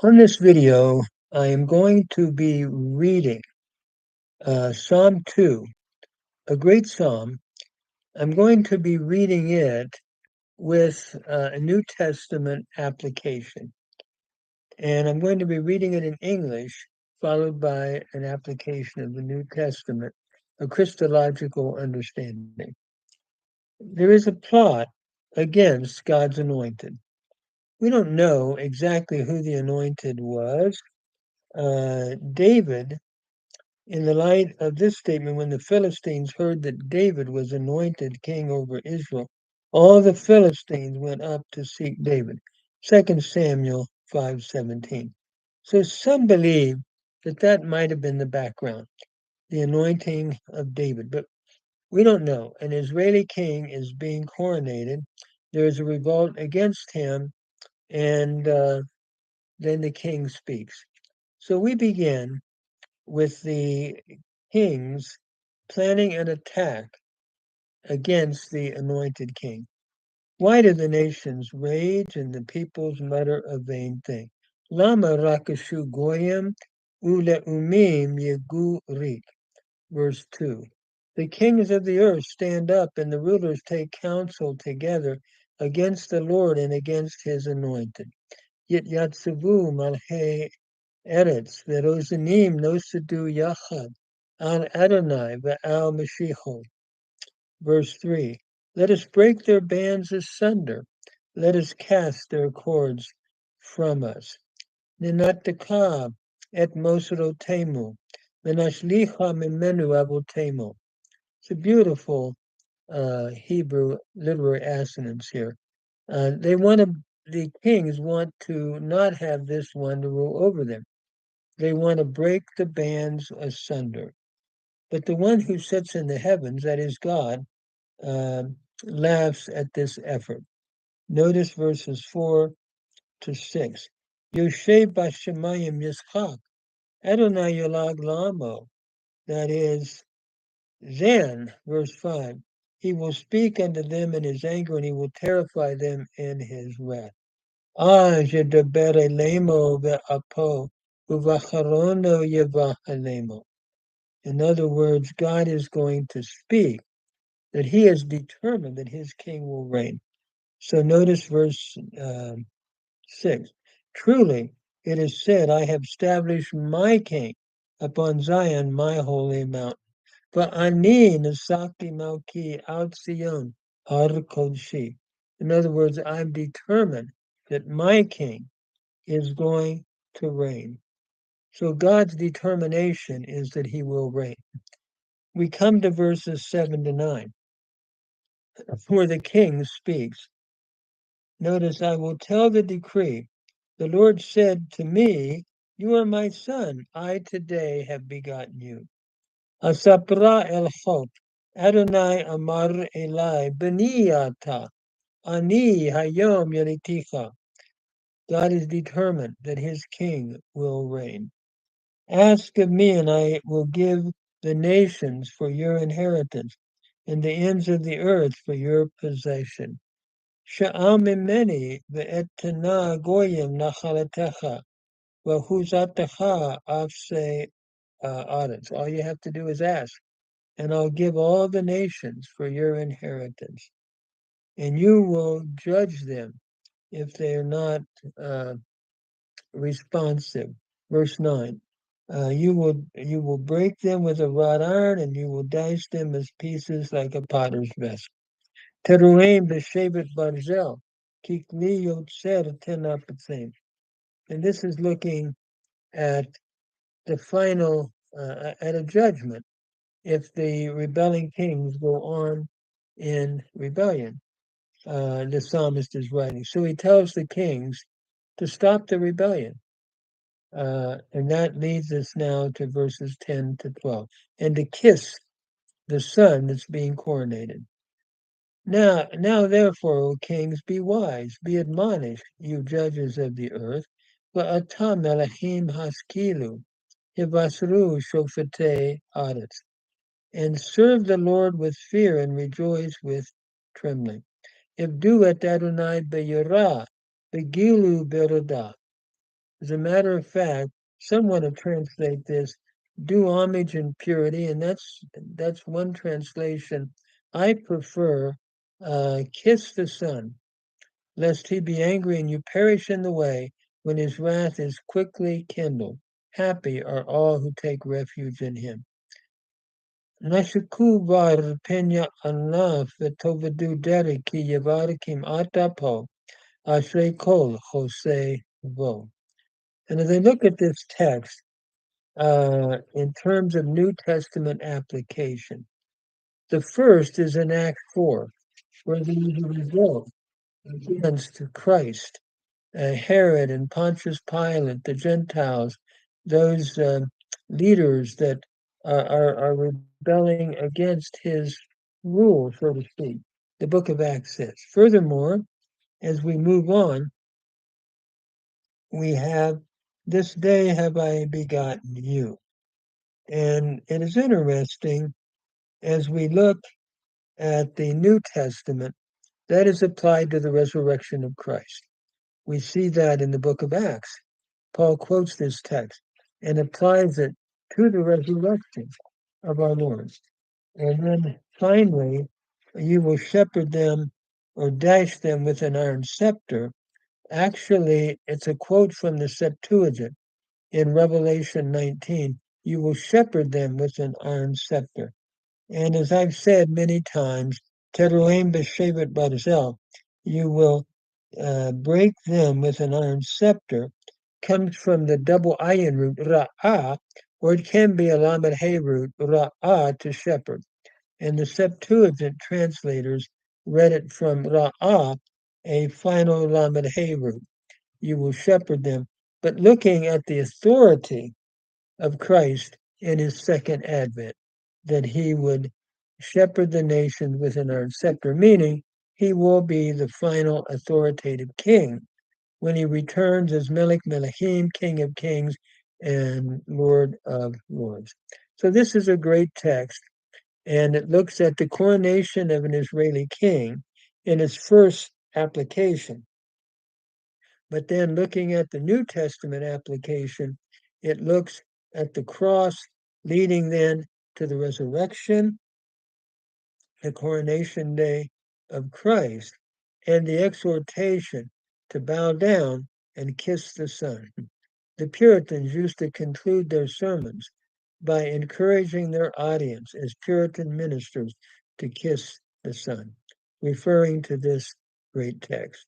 On this video, I am going to be reading Psalm 2, a great psalm. I'm going to be reading it with a New Testament application. And I'm going to be reading it in English, followed by an application of the New Testament, a Christological understanding. There is a plot against God's anointed. We don't know exactly who the anointed was. David, in the light of this statement, when the Philistines heard that David was anointed king over Israel, all the Philistines went up to seek David. 2 Samuel 5:17. So some believe that that might have been the background, the anointing of David, but we don't know. An Israeli king is being coronated. There is a revolt against him, and then the king speaks. So we begin with the kings planning an attack against the anointed king. Why do the nations rage and the peoples mutter a vain thing? Lama rakashu goyim ule umim yegu rik. Verse 2. The kings of the earth stand up and the rulers take counsel together against the Lord and against his anointed. Yet yatsavu malhe Eretz, Verozanim Nosadu Yachad, Al Adonai Ve'al Mashiach. Verse 3. Let us break their bands asunder. Let us cast their cords from us. Ninataka et Mosrotemu. Menashlicha Mimenu Avotemu. It's a beautiful Hebrew literary assonance here. The kings want to not have this one to rule over them. They want to break the bands asunder. But the one who sits in the heavens, that is God, uh, laughs at this effort. Notice verses 4 to 6. Yoshe Bashemayim Yitzchak, Adonai Yolag Lamo. That is, then, verse 5, he will speak unto them in his anger and he will terrify them in his wrath. Jedaber Elemo ve'apo. In other words, God is going to speak, that he has determined that his king will reign. So notice verse 6. Truly, it is said, I have established my king upon Zion, my holy mountain. Va'ani nasakti malki out Zion har kodshi. In other words, I'm determined that my king is going to reign. So God's determination is that he will reign. We come to verses 7 to 9, where the king speaks. Notice, I will tell the decree. The Lord said to me, you are my son. I today have begotten you. Asapra el chok. Adonai amar elai beniyata. Ani hayom yeliticha. God is determined that his king will reign. Ask of me, and I will give the nations for your inheritance, and the ends of the earth for your possession. Sha'am imeni ve'etana goyim nachalatecha v'huzatecha afse aretz. All you have to do is ask, and I'll give all the nations for your inheritance, and you will judge them if they are not responsive. Verse 9. You will break them with a wrought iron, and you will dice them as pieces like a potter's vessel. Teruim b'shevet barzel, kikli yotzer tenapatzim. And this is looking at the final, at a judgment if the rebelling kings go on in rebellion. The psalmist is writing. So he tells the kings to stop the rebellion. And that leads us now to verses 10 to 12. And to kiss the son that's being coronated. Now, therefore, O kings, be wise, be admonished, you judges of the earth. Va'atam melachim haskilu, hivasru shofetei aretz. And serve the Lord with fear and rejoice with trembling. Ivdu et Adonai beyirah, begilu berodah. As a matter of fact, someone will translate this, do homage in purity, and that's one translation. I prefer, kiss the Son, lest he be angry and you perish in the way when his wrath is quickly kindled. Happy are all who take refuge in him. Nashukuvar penya Allah vetovedu deri ki yavarikim atapo ashrei kol Jose vo. And as I look at this text, in terms of New Testament application, the first is in Acts 4, where there is a revolt against Christ. Herod and Pontius Pilate, the Gentiles, those leaders that are rebelling against his rule, so to speak. The book of Acts says. Furthermore, as we move on, we have, this day have I begotten you. And it is interesting as we look at the New Testament, that is applied to the resurrection of Christ. We see that in the book of Acts. Paul quotes this text and applies it to the resurrection of our Lord. And then finally, you will shepherd them or dash them with an iron scepter. Actually, it's a quote from the Septuagint in Revelation 19. You will shepherd them with an iron scepter. And as I've said many times, Teruim Beshevet Barzel, you will break them with an iron scepter, comes from the double ayin root, ra'ah, or it can be a lamed hey root, ra'ah, to shepherd. And the Septuagint translators read it from ra'ah, a final lamed hey root. You will shepherd them. But looking at the authority of Christ in his second advent, that he would shepherd the nations with an iron scepter, meaning he will be the final authoritative king when he returns as Melech Melechim, King of Kings and Lord of Lords. So this is a great text, and it looks at the coronation of an Israeli king in its first application. But then looking at the New Testament application, it looks at the cross leading then to the resurrection, the coronation day of Christ, and the exhortation to bow down and kiss the Son. The Puritans used to conclude their sermons by encouraging their audience as Puritan ministers to kiss the Son, referring to this great text.